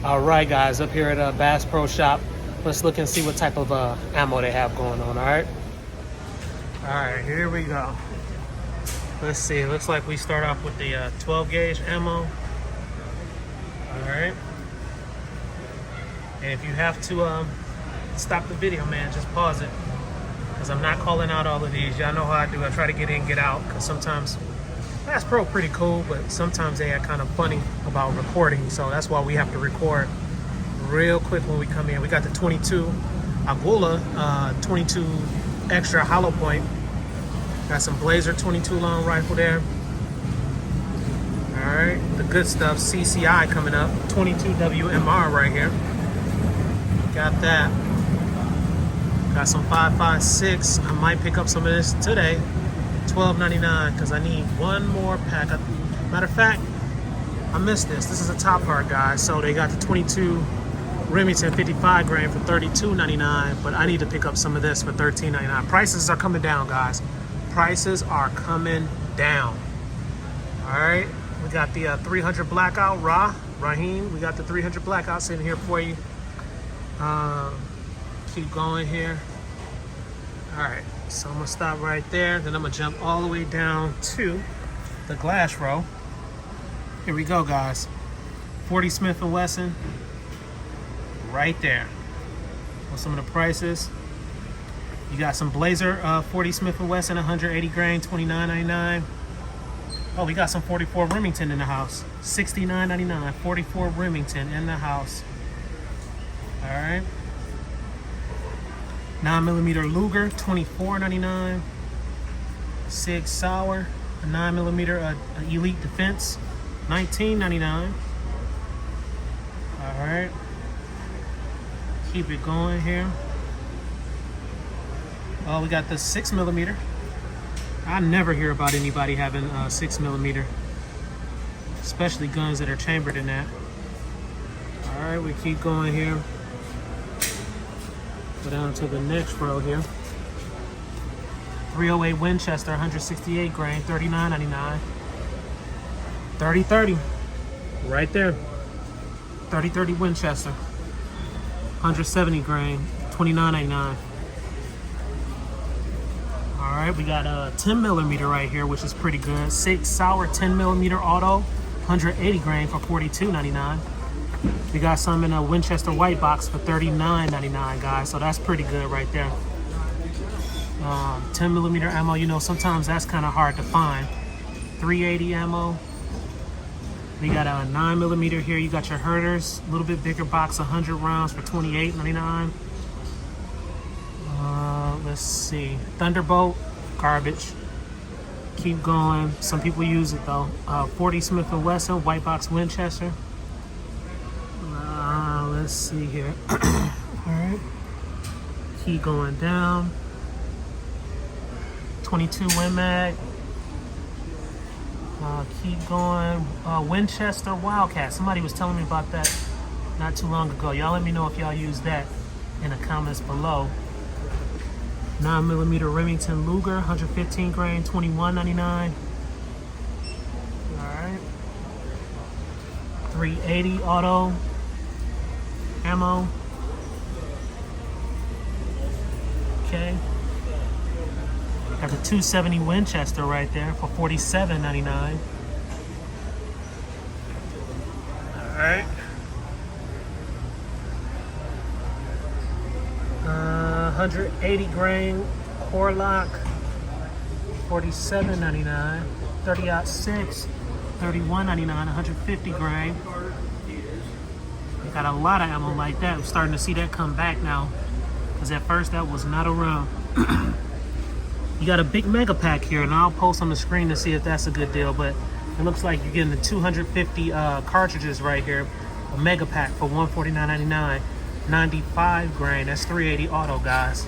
All right, guys, up here at Bass Pro Shop. Let's look and see what type of ammo they have going on. All right, here we go. Let's see. It looks like we start off with the 12 gauge ammo. All right. And if you have to stop the video, man, just pause it, because I'm not calling out all of these. Y'all know how I do. I try to get in, get out, because sometimes Bass Pro pretty cool, but sometimes they are kind of funny about recording. So that's why we have to record real quick when we come in. We got the 22 Agula 22 extra hollow point. Got some Blazer 22 long rifle there. All right, the good stuff, CCI coming up. 22 WMR right here. Got that. Got some 5.56. I might pick up some of this today. $12.99, because I need one more pack. Matter of fact, I missed this. This is a top part, guys. So they got the 22 Remington 55 grain for $32.99, but I need to pick up some of this for $13.99. Prices are coming down, guys. Prices are coming down. All right, we got the 300 Blackout Raheem. We got the 300 Blackout sitting here for you. Keep going here. All right, so I'm gonna stop right there. Then I'm gonna jump all the way down to the glass row. Here we go, guys. 40 Smith & Wesson, right there. With some of the prices. You got some Blazer 40 Smith & Wesson, 180 grain, $29.99. Oh, we got some 44 Remington in the house, $69.99. 44 Remington in the house. All right. 9mm Luger, $24.99. Sig Sauer, a 9mm Elite Defense, $19.99. All right. Keep it going here. Oh, we got the 6mm. I never hear about anybody having 6mm, especially guns that are chambered in that. All right, we keep going here. Go down to the next row here. 308 Winchester, 168 grain, $39.99. 30-30, right there. 30-30 Winchester, 170 grain, $29.99. All right, we got a 10mm right here, which is pretty good. Sig Sauer 10mm auto, 180 grain for $42.99. We got some in a Winchester white box for $39.99, guys. So that's pretty good right there. 10mm ammo, you know, sometimes that's kind of hard to find. 380 ammo. We got a 9mm here. You got your Herders, a little bit bigger box, 100 rounds for $28.99. Let's see. Thunderbolt, garbage. Keep going. Some people use it though. 40 Smith & Wesson, white box Winchester. Let's see here. All right. Keep going down. 22 Win Mag. Keep going. Winchester Wildcat. Somebody was telling me about that not too long ago. Y'all let me know if y'all use that in the comments below. 9mm Remington Luger, 115 grain, $21.99. All right. 380 auto ammo. Okay. Got the 270 Winchester right there for $47.99. All right. 180 grain Corlock, $47.99. 30-06, $31.99. 150 grain. Got a lot of ammo like that. I'm starting to see that come back now, because at first that was not around. You got a big mega pack here, and I'll post on the screen to see if that's a good deal, but it looks like you're getting the 250 cartridges right here. A mega pack for $149.99. 95 grain. That's 380 auto, guys.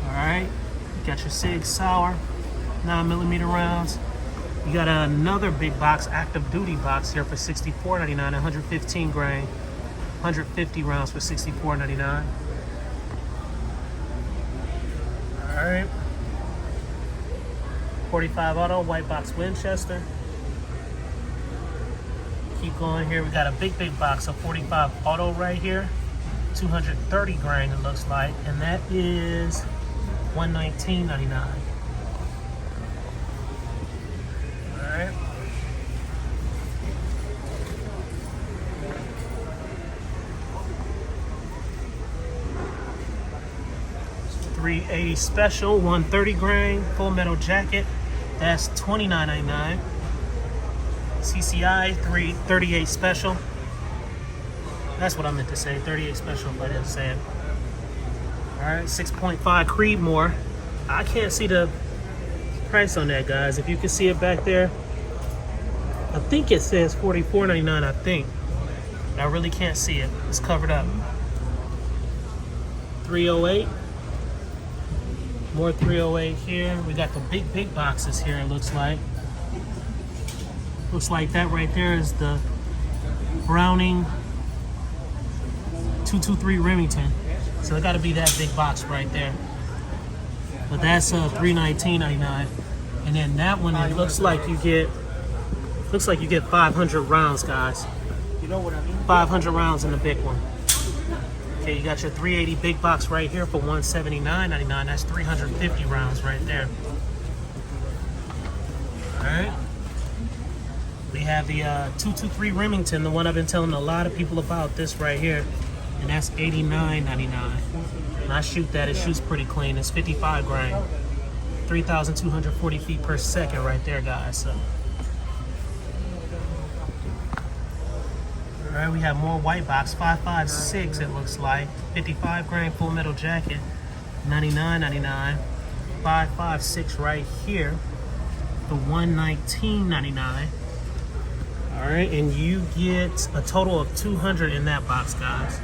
All right. You got your Sig Sauer 9mm rounds. You got another big box, active duty box here for $64.99. 115 grain. 150 rounds for $64.99. All right. 45 auto, white box Winchester. keep going here. We got a big box of 45 auto right here. 230 grain it looks like, and that is $119.99. Alright. $380 special, 130 grain, full metal jacket. That's $29.99. CCI 338 special. That's what I meant to say. 38 special, if I didn't say it. Alright, 6.5 Creedmoor. I can't see the price on that, guys. If you can see it back there, I think it says $44.99, I think. But I really can't see it. It's covered up. 308. More 308 here. We got the big boxes here, it looks like. Looks like that right there is the Browning 223 Remington. So it got to be that big box right there. But that's $319.99. And then that one, it looks like you get 500 rounds, guys. You know what I mean? 500 rounds in the big one. Okay, you got your 380 big box right here for $179.99. That's 350 rounds right there. All right. We have the 223 Remington, the one I've been telling a lot of people about, this right here. And that's $89.99. And I shoot that, it shoots pretty clean. It's 55 grain. 3,240 feet per second right there, guys. So. All right, we have more white box, 556 it looks like. 55 grain full metal jacket, $99.99. 556 right here for $119.99. All right, and you get a total of 200 in that box, guys.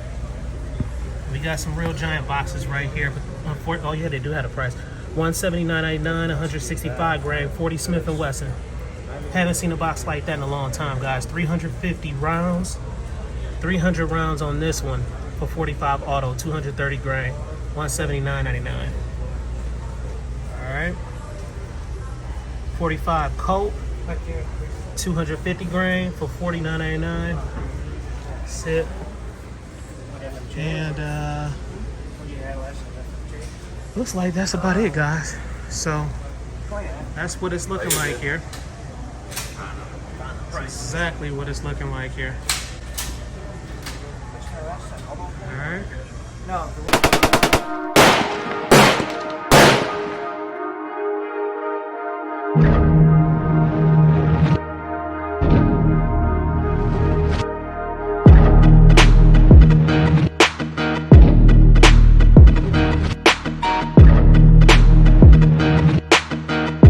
We got some real giant boxes right here. But oh yeah, they do have a price. $179.99, 165 grain, 40 Smith & Wesson. Haven't seen a box like that in a long time, guys. 350 rounds. 300 rounds on this one for 45 auto, 230 grain, $179.99. All right. 45 Colt, 250 grain for $49.99. Sit. And looks like that's about it, guys. So that's what it's looking like here. That's exactly what it's looking like here. All right.